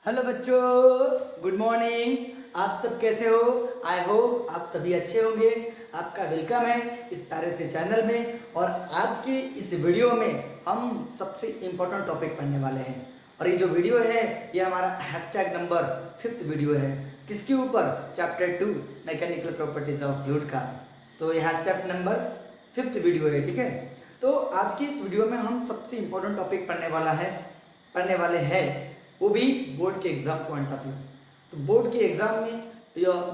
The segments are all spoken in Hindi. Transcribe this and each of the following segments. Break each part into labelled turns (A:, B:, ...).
A: हेलो बच्चों, गुड मॉर्निंग। आप सब कैसे हो? आई होप आप सभी अच्छे होंगे। आपका वेलकम है इस प्यारे से चैनल में। और आज की इस वीडियो में हम सबसे इम्पोर्टेंट टॉपिक पढ़ने वाले हैं। और ये जो वीडियो है ये हमारा हैशटैग नंबर 5th वीडियो है। किसके ऊपर? Chapter 2 mechanical properties of fluid का। तो ये हैशटैग नंबर 5th वीडियो है, ठीक है। तो आज की इस वीडियो में हम सबसे इम्पोर्टेंट टॉपिक पढ़ने वाले हैं, वो भी बोर्ड के एग्जाम पॉइंट ऑफ व्यू। तो बोर्ड के एग्जाम में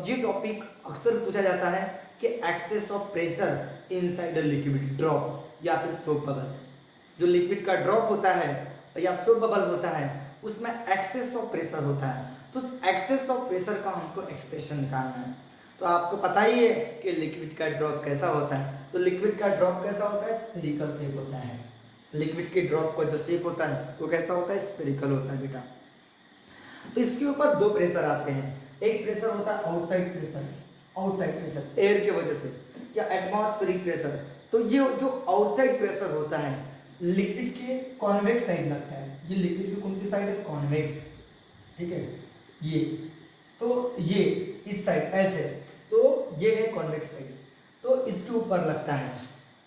A: ये टॉपिक अक्सर पूछा जाता है कि excess of pressure inside the liquid drop या फिर सोप बबल। जो लिक्विड का ड्रॉप होता है या सोप बबल होता है उसमें एक्सेस ऑफ प्रेशर होता है। तो उस एक्सेस ऑफ प्रेशर का हमको एक्सप्रेशन निकालना है। तो आपको पता ही है कि लिक्विड का ड्रॉप कैसा होता है। तो लिक्विड का ड्रॉप कैसा होता है? स्फेरिकल शेप होता है। लिक्विड के ड्रॉप का जो शेप होता है वो कैसा होता है? स्फेरिकल होता है बेटा। तो इसके ऊपर दो प्रेशर आते हैं। एक प्रेशर होता है आउटसाइड प्रेशर एयर की वजह से, या एटमॉस्फेरिक प्रेशर। तो ये जो आउटसाइड प्रेशर होता है लिक्विड के कॉन्वेक्स साइड लगता है। ये लिक्विड की कौन सी साइड है? कॉन्वेक्स, ठीक है। ये तो ये इस साइड ऐसे, तो ये है कॉन्वेक्स साइड, तो इसके ऊपर लगता है,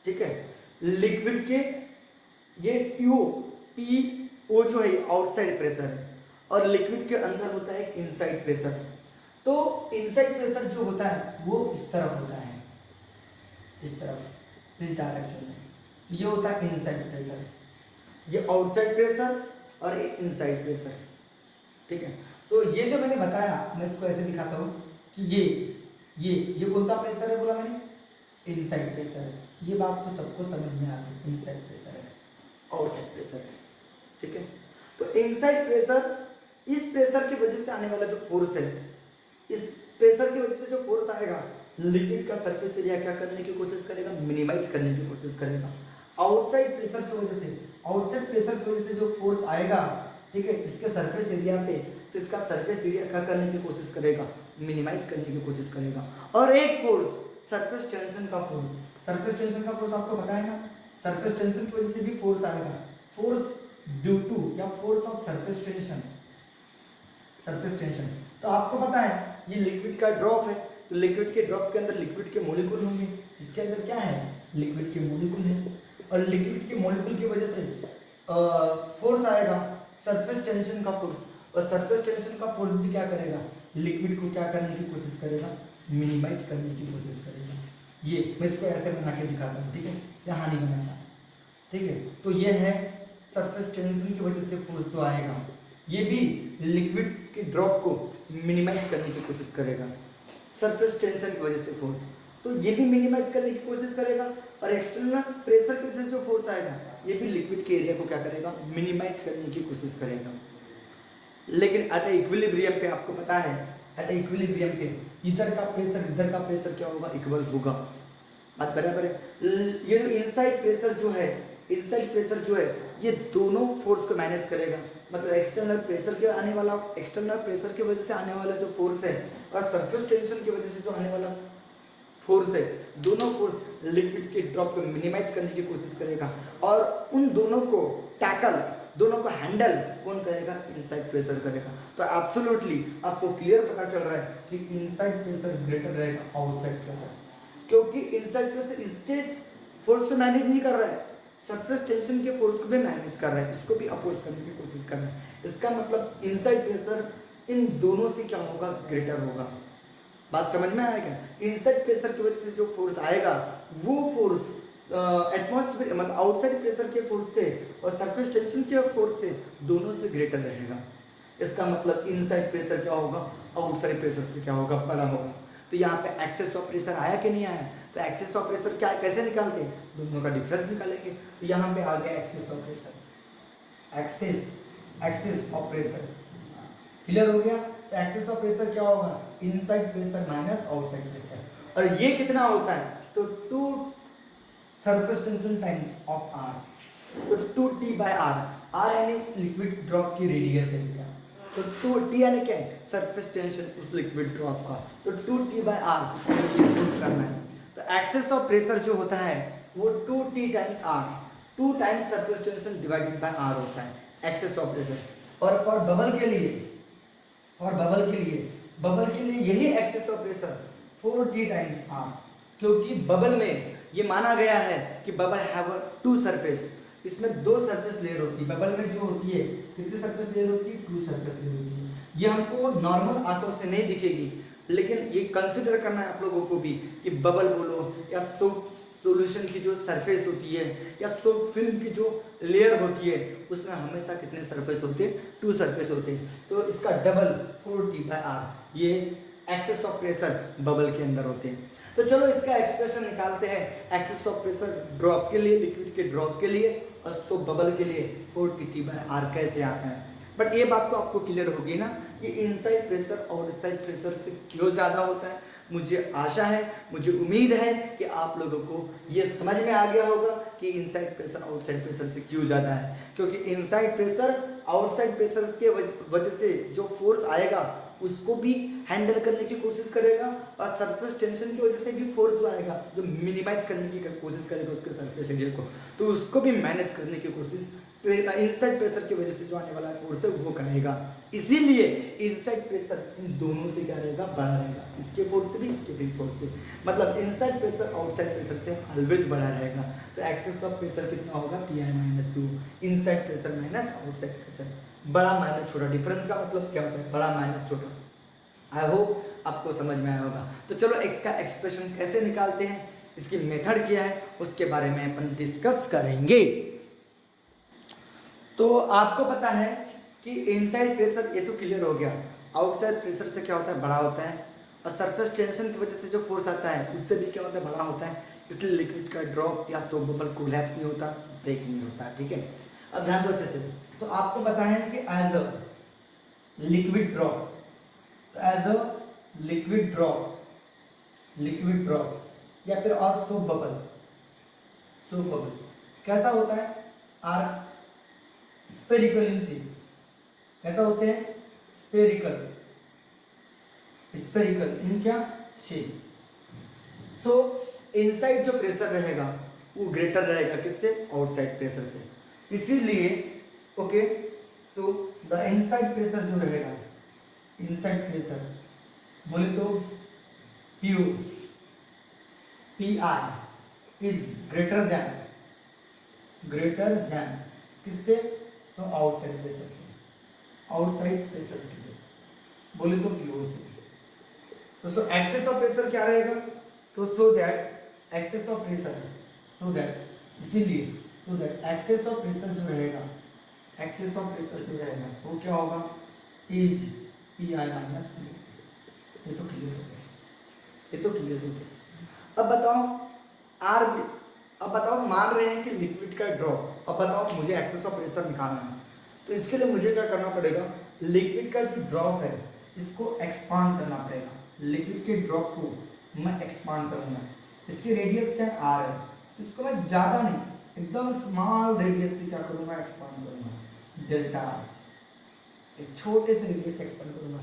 A: ठीक है। लिक्विड के ये पी ओ जो है आउटसाइड प्रेशर है और लिक्विड के अंदर होता है इनसाइड प्रेशर। तो इनसाइड प्रेशर जो होता है वो इस तरफ होता है, इस तरफ, इस डायरेक्शन में। ये होता है इनसाइड प्रेशर, ये आउटसाइड प्रेशर और ये इनसाइड प्रेशर, ठीक है। तो ये जो मैंने बताया मैं इसको ऐसे दिखाता हूँ कि ये कौन सा प्रेशर है बोला मैंने? इनसाइड प्रेशर है। ये बात तो सबको समझ में आ गई, इनसाइड प्रेशर है, आउटसाइड प्रेशर है, ठीक है। तो इनसाइड प्रेशर, इस प्रेशर की वजह से आने वाला जो फोर्स है, इस प्रेशर की वजह से जो फोर्स आएगा लिक्विड का सरफेस एरिया क्या करने की कोशिश करेगा? मिनिमाइज करने की कोशिश करेगा। आउटसाइड प्रेशर की वजह से, आउटसाइड प्रेशर की वजह से जो फोर्स आएगा, ठीक है, इसके सरफेस एरिया पे, तो इसका सरफेस एरिया क्या करने की कोशिश करेगा? मिनिमाइज करने की कोशिश करेगा। और एक फोर्स सरफेस टेंशन का फोर्स, सरफेस टेंशन का फोर्स आपको पता है ना? सरफेस टेंशन की वजह से भी फोर्स आएगा। फोर्स ड्यू टू या force of surface tension, surface tension. तो आपको पता है ये लिक्विड का ड्रॉप है, तो लिक्विड के ड्रॉप के अंदर लिक्विड के मॉलिक्यूल होंगे। इसके अंदर क्या है? लिक्विड के मॉलिक्यूल है। और लिक्विड के मॉलिक्यूल की वजह से फोर्स आएगा, सरफेस टेंशन का फोर्स। और सरफेस टेंशन का फोर्स भी क्या करेगा? लिक्विड को क्या करने की कोशिश करेगा? मिनिमाइज करने की कोशिश करेगा। ये मैं इसको ऐसे बना के दिखाता हूँ, ठीक है, यहाँ नहीं बनाता, ठीक है। तो ये है सरफेस टेंशन की वजह से फोर्स जो आएगा, ये भी लिक्विड के ड्रॉप को मिनिमाइज करने की कोशिश करेगा, सरफेस टेंशन की वजह से फोर्स। तो ये भी मिनिमाइज करने की कोशिश करेगा। और एक्सटर्नल प्रेशर की वजह से जो फोर्स आएगा ये भी लिक्विड के एरिया को क्या करेगा? मिनिमाइज करने की कोशिश करेगा। लेकिन एट इक्विलिब्रियम पे आपको पता है, एट इक्विलिब्रियम पे इधर का प्रेशर क्या होगा? इक्वल होगा। बात बराबर है। ये जो इनसाइड प्रेशर जो है, इनसाइड प्रेशर जो है ये दोनों फोर्स को मैनेज करेगा। मतलब एक्सटर्नल प्रेशर के आने वाला, एक्सटर्नल प्रेशर की वजह से आने वाला जो फोर्स है और सरफेस टेंशन की वजह से जो आने वाला फोर्स है, दोनों फोर्स लिक्विड के ड्रॉप को मिनिमाइज करने की कोशिश करेगा। और उन दोनों को टैकल, दोनों को हैंडल कौन करेगा? इनसाइड प्रेशर करेगा। तो एब्सोल्युटली आपको क्लियर पता चल रहा है कि इनसाइड प्रेशर ग्रेटर रहेगा आउटसाइड प्रेशर, क्योंकि इनसाइड प्रेशर स्टेज फोर्स को मैनेज नहीं कर रहा है, सरफेस टेंशन के फोर्स को भी मैनेज कर रहा है, इसको भी अपोज करने की कोशिश कर रहा है। इसका मतलब इनसाइड प्रेशर इन दोनों से क्या होगा? ग्रेटर होगा। बात समझ में आएगा? इनसाइड प्रेशर की वजह से जो फोर्स आएगा वो फोर्स एटमॉस्फेयर मतलब आउटसाइड प्रेशर के फोर्स से और सरफेस टेंशन के फोर्स से दोनों से ग्रेटर रहेगा। इसका मतलब इनसाइड प्रेशर क्या होगा? आउटसाइड प्रेशर से क्या होगा? बड़ा होगा। तो यहाँ पे एक्सेस ऑफ प्रेशर आया कि नहीं आया? तो एक्सेस ऑफ प्रेशर क्या, कैसे निकालते? दोनों का डिफरेंस निकालेंगे। तो यहाँ पे आ गया excess of pressure, excess of pressure. Clear हो गया? तो एक्सेस ऑफ प्रेशर क्या होगा? Inside pressure minus outside pressure. और ये कितना होता है? तो 2 surface tension times of R, तो 2T/r। आर यानी लिक्विड ड्रॉप की रेडियस है क्या? तो 2T यानी क्या है? सरफेस टेंशन उस लिक्विड ड्रॉप का। तो 2T/r करना है। तो एक्सेस ऑफ प्रेशर जो होता है वो 2T times r, 2 times surface tension divided by r होता है एक्सेस ऑफ प्रेशर। और फॉर बबल के लिए और बबल के लिए यही excess of pressure 4T times R, क्योंकि बबल में ये माना गया है कि बबल हैव टू सरफेस, इसमें दो सरफेस लेयर होती है। बबल में जो होती है कितनी सरफेस लेयर होती है? टू सरफेस लेयर होती है। ये हमको नॉर्मल आंखों से नहीं दिखेगी, लेकिन ये कंसिडर करना है आप लोगों को भी कि बबल बोलो या सोप सॉल्यूशन की जो सरफेस होती है या सोप फिल्म की जो लेयर होती है उसमें हमेशा कितने सरफेस होते हैं? टू सरफेस होते हैं। तो इसका डबल 4T/R ये एक्सेस ऑफ प्रेशर बबल के अंदर होते हैं। तो चलो इसका एक्सप्रेशन निकालते हैं एक्सेस ऑफ प्रेशर ड्रॉप के लिए, लिक्विड के ड्रॉप के लिए, और सोप बबल के लिए 4T/R कैसे आता है। बट ये बात तो आपको क्लियर होगी ना कि इनसाइड प्रेशर और आउटसाइड प्रेशर से क्यों ज़्यादा होता है। मुझे आशा है, मुझे उम्मीद है कि आप लोगों को ये समझ में आ गया होगा कि इनसाइड प्रेशर आउटसाइड प्रेशर से क्यों ज़्यादा है। क्योंकि इनसाइड प्रेशर आउटसाइड प्रेशर के वजह से जो फोर्स आएगा उसको भी हैंडल करने की कोशिश करेगा, और सरफेस टेंशन की वजह से भी फोर्स जो आएगा जो मिनिमाइज करने की कोशिश करेगा उसके सरफेस एरिया को, तो उसको भी मैनेज करने की कोशिश इनसाइड प्रेशर की वजह से जो आने वाला फोर्स है वो करेगा। इसीलिए इनसाइड प्रेशर इन दोनों से क्या रहेगा? बड़ा रहेगा, इसके फोर्स से भी इसके भी फोर्स से, मतलब इनसाइड प्रेशर आउटसाइड प्रेशर से ऑलवेज बड़ा रहेगा। तो एक्सेस ऑफ प्रेशर कितना होगा? Pi-2, inside pressure minus outside pressure. बड़ा माइनस छोटा, डिफरेंस का मतलब क्या होता है? बड़ा माइनस छोटा। आई होप आपको समझ में आया होगा। तो चलो इसका एक्सप्रेशन कैसे निकालते हैं, इसकी मेथड क्या है, उसके बारे में अपन डिस्कस करेंगे। तो आपको पता है कि इनसाइड प्रेशर ये तो क्लियर हो गया, आउटसाइड प्रेशर से क्या होता है? बड़ा होता है, और सरफेस टेंशन की वजह से जो फोर्स आता है उससे भी क्या होता है? बड़ा होता है। इसलिए लिक्विड का ड्रॉप या सोप बबल कोलैप्स नहीं होता, ब्रेक नहीं होता। ठीक है, अब ध्यान दो अच्छे से। तो आपको पता है कि as a liquid drop, as a liquid drop या फिर और सोप बबल कैसा होता है? Are spherical in shape. कैसा होते हैं? स्पेरिकल इन क्या? शेप। सो इनसाइड जो प्रेशर रहेगा वो ग्रेटर रहेगा किससे? आउटसाइड प्रेशर से। इसीलिए okay, so the inside pressure जो रहेगा, इनसाइड प्रेशर बोले तो PI इज ग्रेटर देन किससे? तो आउटसाइड प्रेशर से, बोले तो PO से। तो सो एक्सेस ऑफ प्रेशर क्या रहेगा? तो so that excess of pressure excess of pressure जो रहेगा वो क्या होगा? Is PI minus PO। ये तो क्लियर हो गया। अब बताओ मान रहे हैं कि लिक्विड का ड्रॉप। अब बताओ मुझे एक्सेस ऑफ प्रेशर निकालना है, तो इसके लिए मुझे क्या करना पड़ेगा? लिक्विड का जो ड्रॉप है इसको एक्सपांड करना पड़ेगा। लिक्विड के ड्रॉप को मैं एक्सपांड करूंगा। इसकी रेडियस क्या? R है। इसको मैं ज़्यादा नहीं, एकदम स्मॉल रेडियस से क्या करूंगा? एक्सपांड करूंगा, डेल्टा R। एक छोटे से रेडियस से एक्सपांड करूंगा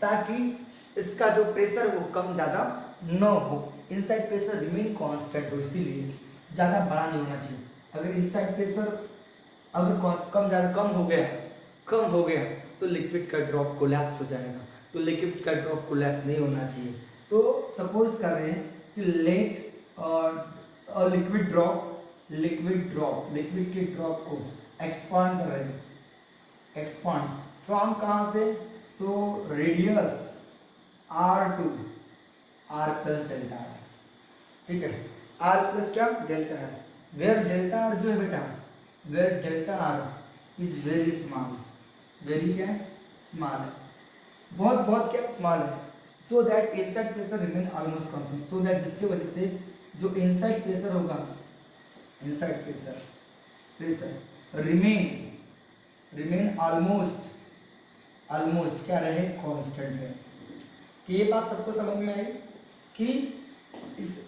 A: ताकि इसका जो प्रेशर वो कम ज़्यादा न हो, इनसाइड प्रेशर रिमेन कांस्टेंट हो। इसीलिए ज़्यादा बड़ा नहीं होना चाहिए। अगर इनसाइड प्रेशर अगर कम हो गया तो लिक्विड का ड्रॉप कोलैप्स हो जाएगा। तो लिक्विड का ड्रॉप कोलैप्स नहीं होना चाहिए। तो सपोज कर रहे हैं कि लेट और लिक्विड के ड्रॉप को एक्सपांड कर रहे हैं। एक्सपांड फ्रॉम कहाँ से? तो radius R to R plus delta R। ठीक है, R प्लस क्या? Delta R। Where delta R जो है बेटा, where delta R is very small, very क्या? स्मॉल है, बहुत क्या? स्मॉल है। So that inside pressure remain almost constant. So that जिसके वजह से जो इनसाइड प्रेशर होगा, इनसाइड प्रेशर रिमेन ऑलमोस्ट क्या रहे? कांस्टेंट है। कि ये बात सबको समझ में आई कि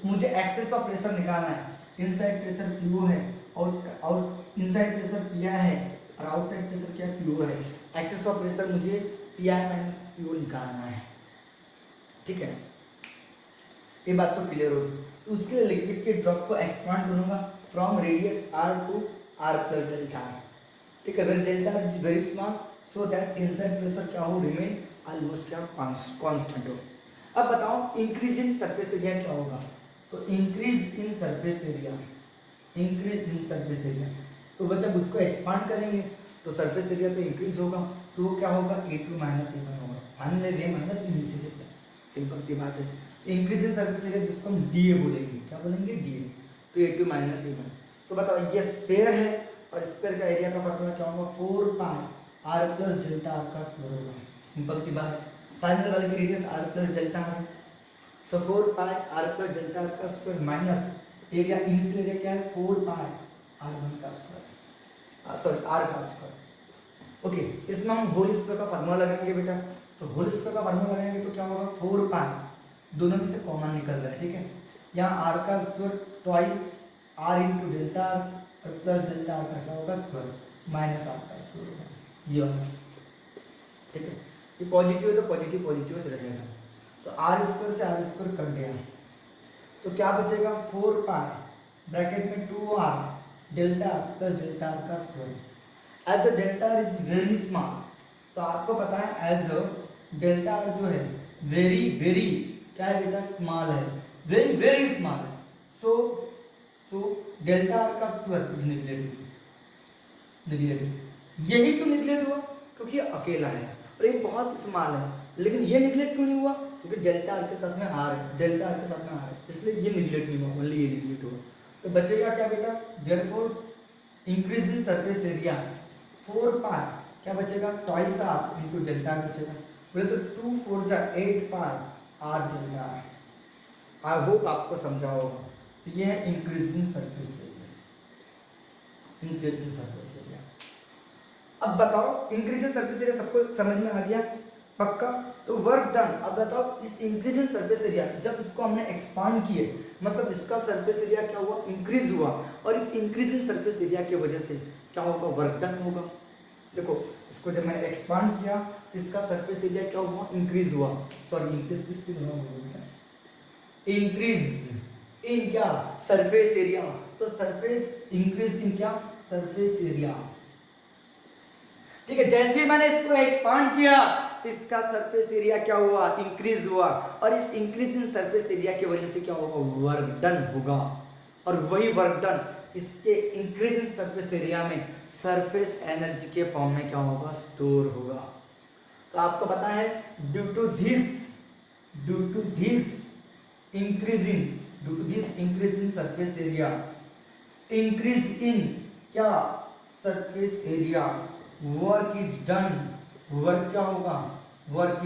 A: मुझे एक्सेस ऑफ प्रेशर निकालना है। इनसाइड प्रेशर PO है और इनसाइड प्रेशर PI है और आउटसाइड प्रेशर क्या? PO है। एक्सेस ऑफ प्रेशर मुझे PI माइनस PO निकालना है। ठीक है, ये बात तो क्लियर होगी। तो उसके लिए लिक्विड के ड्रॉप को एक्सपांड करूंगा from radius R to R plus delta R। ठीक है, where delta R is very small, so that inside pressure क्या हो? रिमेन ऑलमोस्ट क्या कांस्टेंट हो। अब बताओ इंक्रीज इन सरफेस एरिया क्या होगा। तो increase in surface area, increase in surface area, तो बच्चा उसको एक्सपांड करेंगे तो सरफेस एरिया तो इंक्रीज होगा, तो क्या होगा A2 माइनस A1 होगा, फाइनल ए माइनस इनिशियल एरिया, सिंपल सी बात है। इंक्रीज इन सरफेस एरिया जिसको हम DA बोलेंगे, क्या बोलेंगे DA, तो A2 माइनस A1। तो बताओ ये स्पेयर है और स्पेयर का एरिया का फॉर्मूला क्या होगा 4 पाई r प्लस डेल्टा r का स्क्वायर होगा, सिंपल सी बात है। फाइनल वाले की रेडियस r प्लस डेल्टा है, तो 4 पाई r प्लस डेल्टा r का square minus area, initial area क्या है 4 पाई r1 का स्क्वायर, सॉरी r का स्क्वायर। ओके, इसमें हम होल स्क्वायर का फार्मूला लगाएंगे बेटा। तो होल स्क्वायर का फार्मूला लगाएंगे तो क्या होगा 4 पाई, दोनों में से कॉमन निकल रहा है, ठीक है। यहाँ r का square twice r into delta r और प्लस डेल्टा r का क्या होगा स्क्वायर माइनस r का स्क्वायर होगा, ये वाला, ठीक है। ये पॉजिटिव है तो पॉजिटिव पॉजिटिव से रहेगा, तो r स्क्वायर से r स्क्वायर कट गया, तो क्या बचेगा 4 पाई ब्रैकेट में 2r delta plus delta r का square. As the delta R is very small, तो आपको पता है एज डेल्टा आर जो है वेरी वेरी क्या है बेटा स्मॉल है, वेरी वेरी स्मॉल है, सो डेल्टा आर का स्क्वायर इज निगलेक्टेड। यही क्यों निगलेक्ट हुआ, क्योंकि अकेला है और ये बहुत स्मॉल है, लेकिन ये निगलेक्ट क्यों नहीं हुआ, क्योंकि डेल्टा आर के साथ में आर है, डेल्टा आर के साथ में आर है, इसलिए ये निगलेक्ट नहीं हुआ, ओनली ये निगलेक्ट हुआ। तो बचेगा क्या बेटा, therefore increase in surface area 4 pi क्या बचेगा twice R into delta R बचेगा, बोले तो 2 4 जा 8 pi R delta R. I hope आपको समझा होगा। तो ये है increase in surface area, increase in surface area. अब बताओ इंक्रीज इन सरफेस एरिया सबको समझ में आ गया पक्का। तो वर्क डन। अब बताओ इस इंक्रीज इन सरफेस एरिया जब इसको हमने एक्सपांड किए, मतलब इसका सरफेस एरिया क्या हुआ इंक्रीज हुआ, और इस इंक्रीज इन सरफेस एरिया की वजह से क्या होगा वर्क डन होगा। देखो इसको जब मैंने एक्सपांड किया तो इसका सरफेस एरिया क्या हुआ इंक्रीज हुआ, सॉरी इंक्रीज किसकी होगा इंक्रीज इन क्या सरफेस एरिया, तो सरफेस इंक्रीज इन क्या सरफेस एरिया, ठीक है। जैसे ही मैंने इसको एक्सपांड किया तो इसका सरफेस एरिया क्या हुआ इंक्रीज हुआ, और इस इंक्रीज इन सरफेस एरिया की वजह से क्या होगा वर्क डन होगा, और वही वर्क डन इसके इंक्रीज इन सरफेस एरिया में सरफेस एनर्जी के फॉर्म में क्या होगा स्टोर होगा। तो आपको पता है due to this increase in surface area, increase in क्या surface area, work is done, work क्या होगा work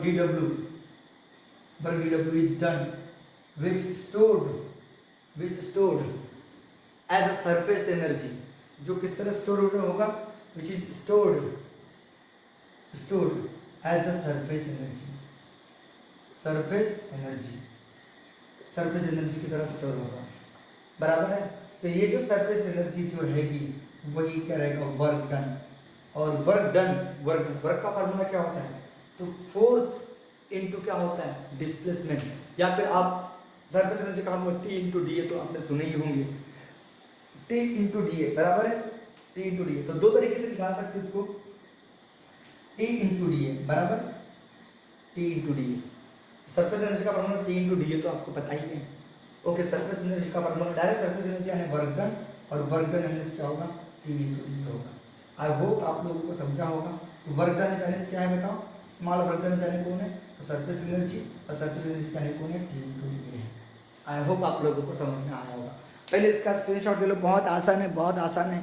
A: dw is done which stored as a surface energy, जो किस तरह स्टोर होगा which is stored as a surface energy की तरह स्टोर होगा, बराबर है। तो ये जो सरफेस एनर्जी जो रहेगी वही क्या रहेगा वर्क डन, और वर्क का फार्मूला क्या होता है, तो फोर्स इनटू क्या होता है डिस्प्लेसमेंट, या फिर आप सरफेस एनर्जी का T इंटू डी ए तो आपने सुने ही होंगे, T इंटू डी ए बराबर है T इंटू डी ए। तो दो तरीके से निकाल सकते हैं इसको, T इंटू डी ए बराबर T into D A. Surface energy का formula T into D A तो आपको पता ही है। ओके, सरफेस एनर्जी का फार्मूला डायरेक्ट सरफेस एनर्जी यानी वर्क डन, और वर्क डन एनर्जी क्या होगा T इंटू डी होगा। आई होप आप लोगों को समझा होगा। वर्क डन चैलेंज क्या है बताओ, स्मॉल वर्क डन चैलेंज कौन है, तो सरफेस एनर्जी, और सरफेस एनर्जी चैलेंज कौन है T इंटू डी है। आई होप आप लोगों को समझ में आया होगा। पहले इसका स्क्रीनशॉट ले लो, बहुत आसान है, बहुत आसान है।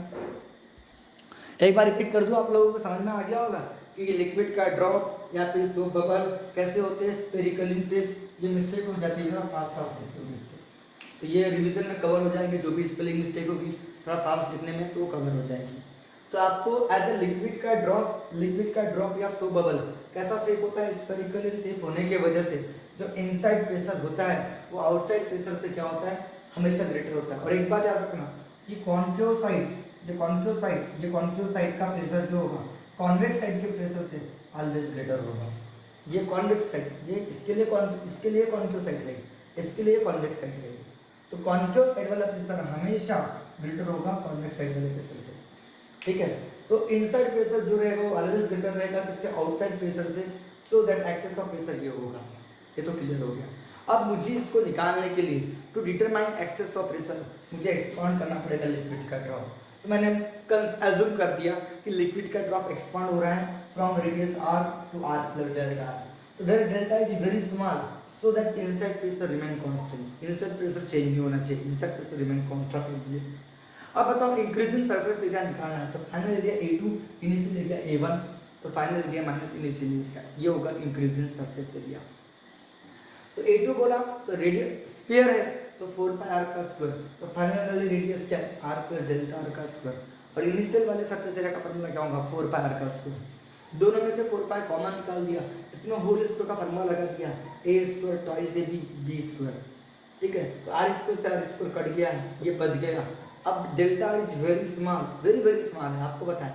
A: एक बार रिपीट कर दूं, आप लोगों को समझ में आ गया होगा कि लिक्विड का ड्रॉप या फिर सोप बबल कैसे होते हैं स्पेरिकलिंग से, ये मिस्टेक हो जाती है, थोड़ा फास्ट लिखते हो। तो ये रिवीजन में कवर हो जाएंगे, जो भी स्पेलिंग मिस्टेक होगी थोड़ा फास्ट लिखने में तो कवर हो जाएगी। तो आपको एज ए लिक्विड का ड्रॉप या सोप बबल कैसा शेप होता है स्पेरिकल शेप होने की वजह से जो इनसाइड प्रेशर होता है वो आउटसाइड प्रेशर से क्या होता है हमेशा ग्रेटर होता है। और एक बात याद रखना कि कॉन्केव साइड का प्रेशर जो होगा कॉन्वेक्स साइड के प्रेशर से ऑलवेज ग्रेटर होगा। ये कॉन्वेक्स साइड, ये इसके लिए कॉन्केव साइड रहेगी, इसके लिए कॉन्वेक्स साइड रहेगी। तो कॉन्केव साइड वाला प्रेशर हमेशा ग्रेटर होगा कॉन्वेक्स साइड वाले प्रेशर से, ठीक है। तो इनसाइड प्रेशर जो रहेगा वो ऑलवेज ग्रेटर रहेगा किससे, आउटसाइड प्रेशर से। So that excess of pressure ये होगा। ये तो क्लियर हो गया। अब मुझे इसको निकालने के लिए to determine excess of pressure मुझे एक्सपांड करना पड़ेगा लिक्विड का ड्रॉप। तो मैंने एज्यूम कर दिया कि लिक्विड का ड्रॉप एक्सपांड हो रहा है from radius r to r plus delta r। तो where delta is very small so that inside pressure remain constant. Inside pressure change नहीं होना चाहिए, इनसाइड प्रेशर रिमेन कांस्टेंट। अब बताओ इंक्रीजिंग सरफेस एरिया निकालना है। तो final area A2 initial area A1 तो final area minus initial area ये होगा इंक्रीजिंग सरफेस एरिया। तो A2 बोला तो रेडियस स्फीयर है तो 4 पाई r का स्क्वायर। तो फाइनल वाली रेडियस क्या है r प्लस डेल्टा r का स्क्वायर। और इनिशियल वाले सरफेस एरिया का फार्मूला क्या होगा 4 पाई r का स्क्वायर। दोनों में से 4 पाई कॉमन निकाल दिया, इसमें होल स्क्वायर का फार्मूला लगा दिया a square twice ab b square. ठीक है, तो r स्क्वायर से r स्क्वायर कट गया है, ये बच गया। अब delta is very small, very very small है आपको बताएं।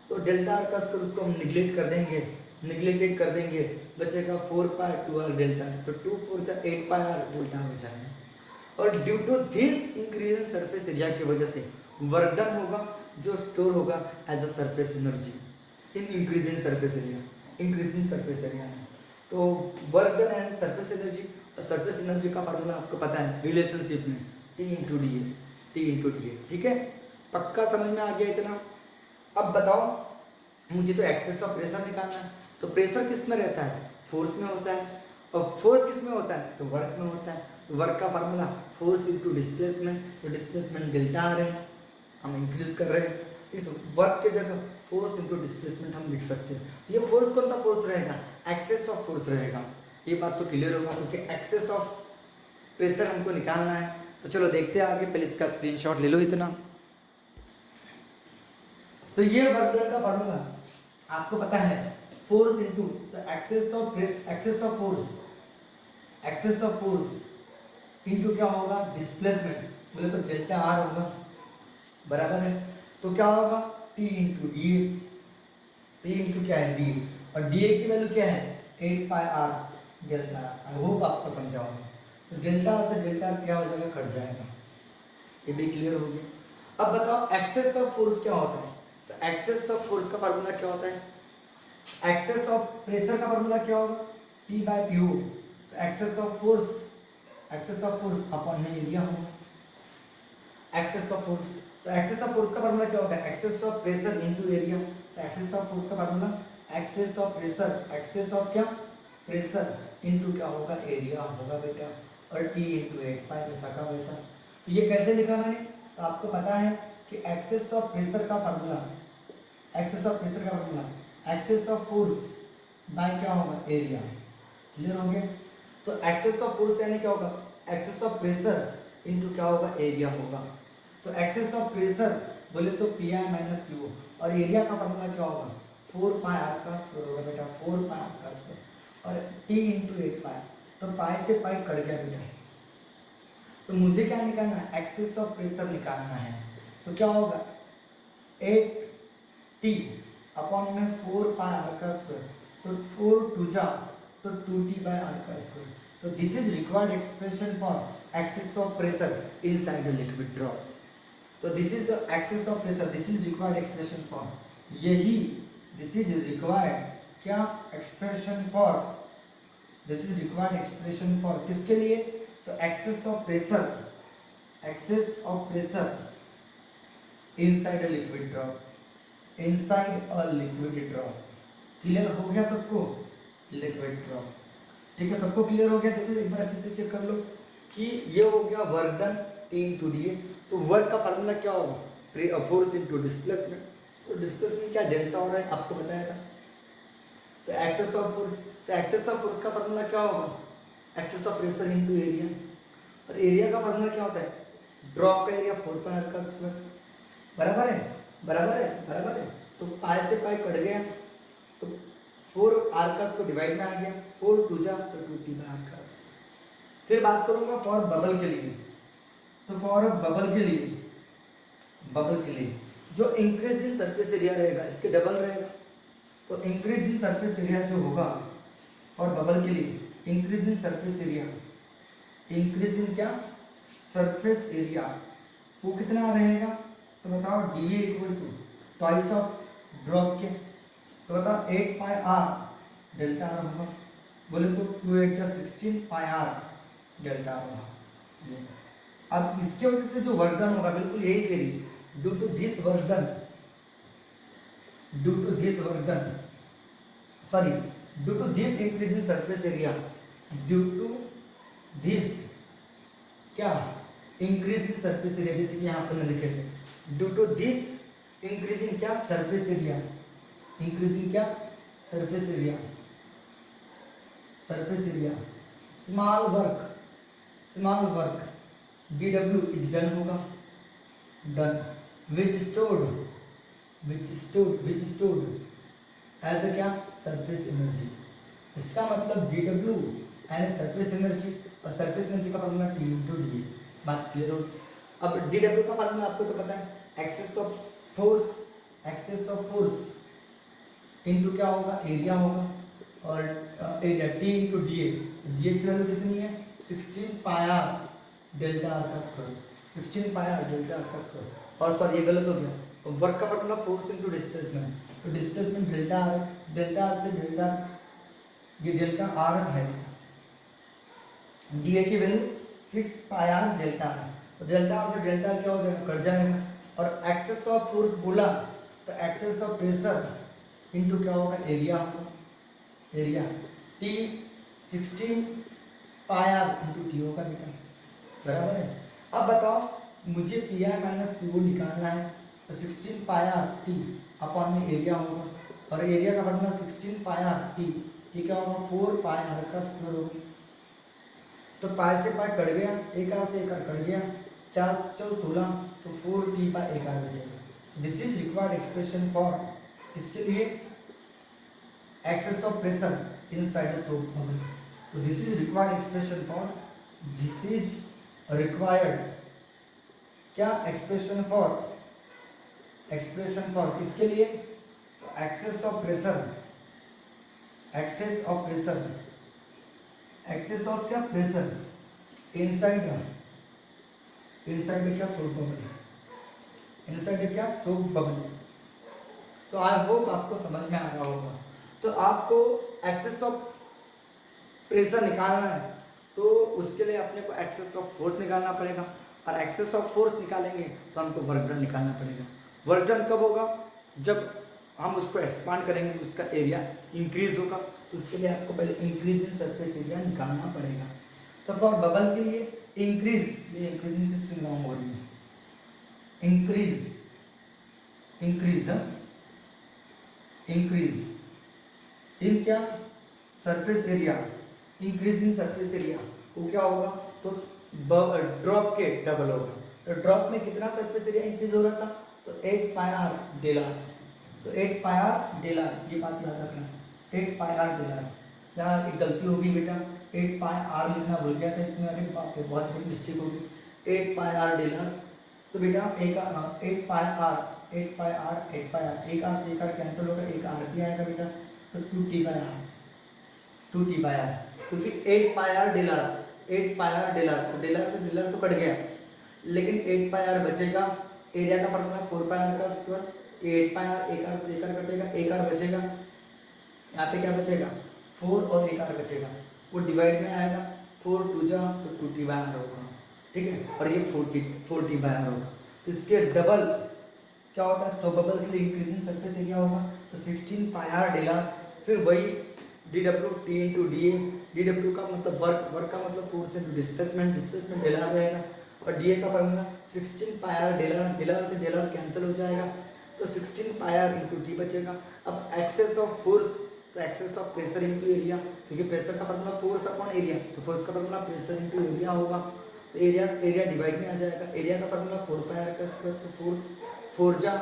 A: तो डेल्टा r का स्क्वायर उसको हम निगलेक्ट कर देंगे, निगलेक्टेड कर देंगे, बचेगा 4 पाई 2r डेल्टा। तो 2 4 जा 8 पाई r डेल्टा हो जाएगा। और due to this increase in surface area की वजह से वर्क डन होगा जो स्टोर होगा as a surface energy in increasing surface area, increasing surface area में। तो work done and surface energy, और सरफेस एनर्जी का फार्मूला आपको पता है रिलेशनशिप में T into D A, T into D A. ठीक है, पक्का समझ में आ गया इतना। अब बताओ मुझे तो एक्सेस ऑफ प्रेशर निकालना है। तो प्रेशर किस में रहता है फोर्स में होता है, और फोर्स किस में होता है तो वर्क में होता है। तो वर्क का फार्मूला फोर्स इंटू डिस्प्लेसमेंट, तो डिस्प्लेसमेंट डेल्टा आ रहे हैं, हम इंक्रीज कर रहे हैं। इस वर्क के जगह फोर्स इंटू डिस्प्लेसमेंट हम लिख सकते हैं। ये फोर्स कौन सा फोर्स रहेगा एक्सेस ऑफ फोर्स रहेगा। ये बात तो क्लियर होगा क्योंकि एक्सेस ऑफ प्रेशर हमको निकालना है। तो चलो देखते हैं आगे, पहले इसका स्क्रीनशॉट ले लो इतना। तो ये वर्क डन का फार्मूला आपको पता है फोर्स इंटू तो excess of press, excess of force, excess of force into क्या होगा डिस्प्लेसमेंट, बोले तो डेल्टा आर होगा, बराबर है। तो क्या होगा टी इंटू डी ए, टी इंटू क्या है डी ए, और डी ए की वैल्यू क्या है 8 पाई आर डेल्टा। आई होप आपको समझा होगा। तो डेल्टा आर से डेल्टा आर क्या हो जाएगा कट जाएगा, ये भी क्लियर हो गया। अब बताओ एक्सेस ऑफ फोर्स क्या होता है। तो एक्सेस ऑफ फोर्स का फार्मूला क्या होता है, एक्सेस ऑफ प्रेशर का फार्मूला क्या होगा P बाय PO। तो excess of force, excess of force upon में एरिया होगा एक्सेस ऑफ फोर्स। तो एक्सेस ऑफ फोर्स का फार्मूला क्या होगा excess of pressure into area. तो एक्सेस ऑफ फोर्स का formula excess of pressure, excess of क्या प्रेशर इनटू क्या होगा एरिया होगा बेटा, और T इंटू 8 पाई वैसा का वैसा। तो ये कैसे लिखा मैंने, तो आपको पता है कि एक्सेस ऑफ प्रेशर का फार्मूला, एक्सेस ऑफ प्रेशर का formula excess of force by क्या होगा एरिया। क्लियर हो गया। तो एक्सेस ऑफ फोर्स यानी क्या होगा एक्सेस ऑफ प्रेशर इनटू क्या होगा एरिया होगा। तो एक्सेस ऑफ प्रेशर बोले तो पी आई माइनस क्यू, और एरिया का फार्मूला क्या होगा 4 पाई आर का स्क्वायर होगा बेटा, 4 पाई आर का स्क्वायर, और टी इंटू 8 पाई। तो पाई से पाई कट गया बेटा। तो मुझे क्या निकालना है एक्सेस ऑफ प्रेशर निकालना है। तो क्या होगा 8 टी अपॉन में 4 पाई आर का स्क्वायर, तो 4 टू जा तो 2t बाय आर का स्क्वायर। तो this is required expression for excess of pressure inside the liquid drop. तो this is the excess of pressure, this is required expression for, यही दिस इज रिक्वायर्ड क्या expression for, this is required expression for किसके लिए, तो excess of pressure, excess of pressure inside a liquid drop, inside a liquid drop. Clear हो गया सबको, लिक्विड ड्रॉप। ठीक है, सबको क्लियर हो गया। देखो एक बार अच्छे से चेक कर लो कि ये हो गया work done T into D A. तो वर्क का फार्मूला क्या होगा फोर्स इंटू डिस्प्लेसमेंट। तो डिस्प्लेसमेंट क्या डेल्टा हो रहा है आपको बताया था। तो एक्सेस ऑफ फोर्स, तो एक्सेस ऑफ फोर्स का फार्मूला क्या होगा excess of pressure into area, और एरिया का फार्मूला क्या होता है ड्रॉप का एरिया 4 पाई आर का स्क्वायर। बराबर है, बराबर है, बराबर है। तो पाई से पाई कट गया, तो 4 आर का स्क्वायर डिवाइड में आ गया, 4 टू जा तो 2t बाय आर का स्क्वायर। फिर बात करूंगा फॉर बबल के लिए। तो फॉर बबल के लिए, बबल के लिए जो इंक्रीज इन सरफेस एरिया रहेगा इसके डबल रहेगा। तो इंक्रीज इन सरफेस एरिया जो होगा और बबल के लिए increase in surface area, increase in क्या सरफेस एरिया वो कितना रहेगा। तो बताओ D A equal to twice of drop के। तो बताओ 8 पाई आर डेल्टा आर होगा, बोले तो 2 8 जा 16 पाई आर डेल्टा आर होगा। अब इसके वजह से जो वर्क डन होगा बिल्कुल यही theory, due to this work done, due to this work done, sorry due to this increase in surface area, due to this क्या इंक्रीज इन सरफेस एरिया, जैसे कि यहाँ पर लिखे थे due to this increase in क्या सरफेस एरिया, इंक्रीज इन क्या surface area, surface area, small work DW is done होगा, done which stored as a क्या सरफेस एनर्जी। इसका मतलब DW यानी सरफेस एनर्जी, और सरफेस एनर्जी का फॉर्मूला T इंटू डी। बात क्लियर हो। अब DW का फॉर्मूला आपको तो पता है, एक्सेस ऑफ फोर्स इनटू क्या होगा, एरिया होगा, और एरिया T इंटू डी ए की वैल्यू कितनी है 16 पाई आर डेल्टा आर का square, 16 pi R delta are का स्क्वायर। और सॉरी ये गलत हो गया, तो वर्क का फॉर्मूला फोर्स इंटू डिस्प्लेसमेंट, तो डिस्प्लेसमेंट डेल्टा आर से डेल्टा, ये डेल्टा आर है, डी ए की value 6 pi R delta are, तो डेल्टा आर से डेल्टा क्या हो जाएगा, कट जाएगा। और एक्सेस ऑफ फोर्स बोला तो एक्सेस ऑफ प्रेशर इनटू क्या होगा, एरिया होगा, area T 16 pi R into T होगा बेटा, बराबर है। अब बताओ मुझे P I minus P O निकालना है, तो 16 पाई आर टी अपॉन में एरिया होगा, और एरिया का फॉर्मूला 16 पाई आर टी, ये क्या होगा 4 पाई आर का स्क्वायर होगा। तो पाई से पाई कट गया, एक आर से एक आर कट गया, 4 4 16, तो 4 टी बाई एक आर बचेगा। This is required expression for, इसके लिए excess of pressure inside the soap bubble, तो this is required expression for, this is required क्या एक्सप्रेशन फॉर किसके लिए, excess of pressure, excess of क्या प्रेशर इनसाइड क्या सोप बबल, इनसाइड क्या सोप बबल। तो आई होप आपको समझ में आ रहा होगा। तो आपको एक्सेस ऑफ प्रेशर निकालना है, तो उसके लिए अपने को एक्सेस ऑफ फोर्स निकालना पड़ेगा, और एक्सेस ऑफ फोर्स निकालेंगे तो हमको वर्क डन निकालना पड़ेगा। वर्क डन कब होगा, जब हम उसको एक्सपांड करेंगे, उसका एरिया इंक्रीज होगा, तो उसके लिए आपको पहले इंक्रीज इन सरफेस एरिया निकालना पड़ेगा। तो फॉर बबल के लिए इंक्रीज, ये इंक्रीजिंग की स्पेलिंग रॉन्ग हो रही है, इंक्रीज इन क्या surface area, increase in surface area वो क्या होगा, तो ड्रॉप के डबल होगा। तो ड्रॉप में कितना सरफेस एरिया इंक्रीज हो रहा था, तो 8 पाई आर डेल आर, तो 8 पाई आर डेल आर, ये बात याद रखना, 8 पाई आर डेल आर। यहाँ एक गलती होगी बेटा, 8 पाई आर लिखना भूल गया था इसमें, अरे बाप रे बहुत बड़ी मिस्टेक होगी, 8 पाई आर डेल आर। तो बेटा 8 पाई आर, एक आर से एक आर कैंसिल होगा, एक आर भी आएगा बेटा, तो 2t बाई आर, क्योंकि 8 pi R del R, 8 pi R del R, तो डेल आर से डेल आर तो कट गया, लेकिन 8 पाई आर बचेगा, एरिया का फॉर्मूला 4 पाई आर का स्क्वायर, 8 पाई आर, एक आर से एक आर कटेगा, एक आर बचेगा, यहाँ पे क्या बचेगा 4 और एक आर बचेगा, वो डिवाइड में आएगा, 4 2 जा तो 2t बाई आर होगा, ठीक है, और ये 4t बाई आर होगा। तो इसके डबल क्या होता है, बबल के लिए इंक्रीजिंग सरफेस एरिया होगा, तो 16 पाई आर डेल आर, फिर वही DW T into D A, DW का मतलब वर्क का मतलब force into displacement del R रहेगा, और DA का formula 16 pi R del R से डेल आर कैंसिल हो जाएगा, तो 16 पाई आर इंटू टी बचेगा। अब एक्सेस ऑफ फोर्स, तो excess of pressure into area, क्योंकि प्रेशर का फॉर्मूला फोर्स अपॉन एरिया, तो फोर्स का फॉर्मूला प्रेशर इंटू एरिया होगा, तो एरिया डिवाइड में आ जाएगा, एरिया का फॉर्मूला 4 पाई आर का स्क्वायर, तो 4 जा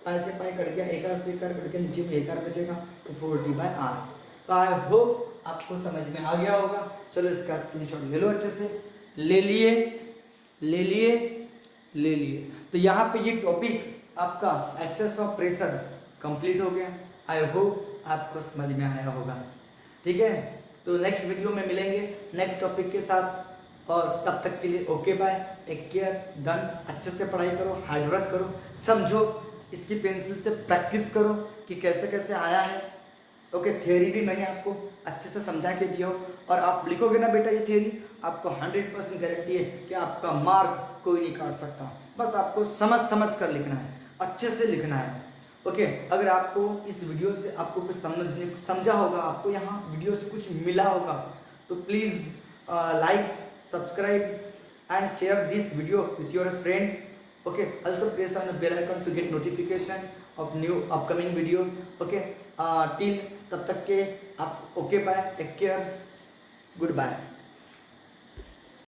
A: पाई से पाई कट गया, एक आर से एक आर कट गया, नीचे में एक आर बचेगा, तो 4t बाई आर। तो आई होप आपको समझ में आ गया होगा। चलो इसका स्क्रीनशॉट ले लो, अच्छे से ले लिए। तो यहाँ पे ये टॉपिक आपका एक्सेस ऑफ प्रेशर कंप्लीट हो गया। आई होप आपको समझ में आया होगा, ठीक है। तो नेक्स्ट वीडियो में मिलेंगे नेक्स्ट टॉपिक के साथ, और तब तक के लिए okay bye, take care, done. अच्छे से पढ़ाई करो, हार्डवर्क करो, समझो, इसकी पेंसिल से प्रैक्टिस करो कि कैसे कैसे आया है, ओके, थियोरी भी मैंने आपको अच्छे से समझा के दिया हो, और आप लिखोगे ना बेटा ये थियोरी, आपको 100% गारंटी है कि आपका मार्क कोई नहीं काट सकता। बस आपको समझ समझ कर लिखना है, अच्छे से लिखना है। ओके, अगर आपको इस वीडियो से आपको कुछ समझा होगा, आपको यहाँ वीडियो से कुछ मिला होगा, तो please like, subscribe and share this video with your friend. Okay, also press on the bell icon to get notification of new upcoming video. Okay, till तब तक के आप okay bye, take care, good bye.